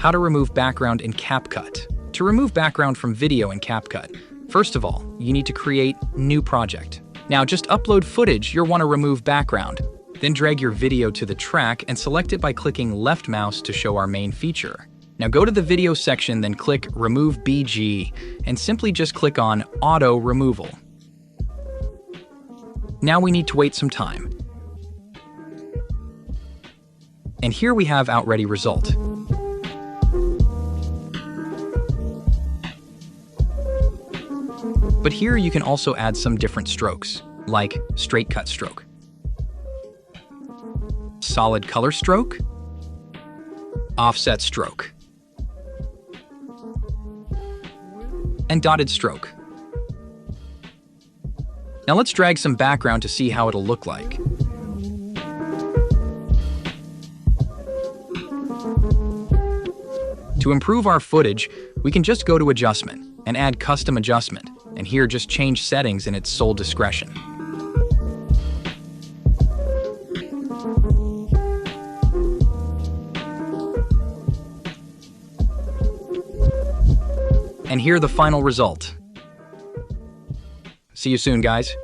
How to remove background in CapCut. To remove background from video in CapCut, first of all, you need to create new project. Now just upload footage you'll want to remove background. Then drag your video to the track and select it by clicking left mouse to show our main feature. Now go to the video section, then click Remove BG and simply just click on Auto Removal. Now we need to wait some time. And here we have our ready result. But here you can also add some different strokes, like straight cut stroke, solid color stroke, offset stroke, and dotted stroke. Now let's drag some background to see how it'll look like. To improve our footage, we can just go to Adjustment and add Custom Adjustment, and here just change settings in its sole discretion. And here the final result. See you soon, guys.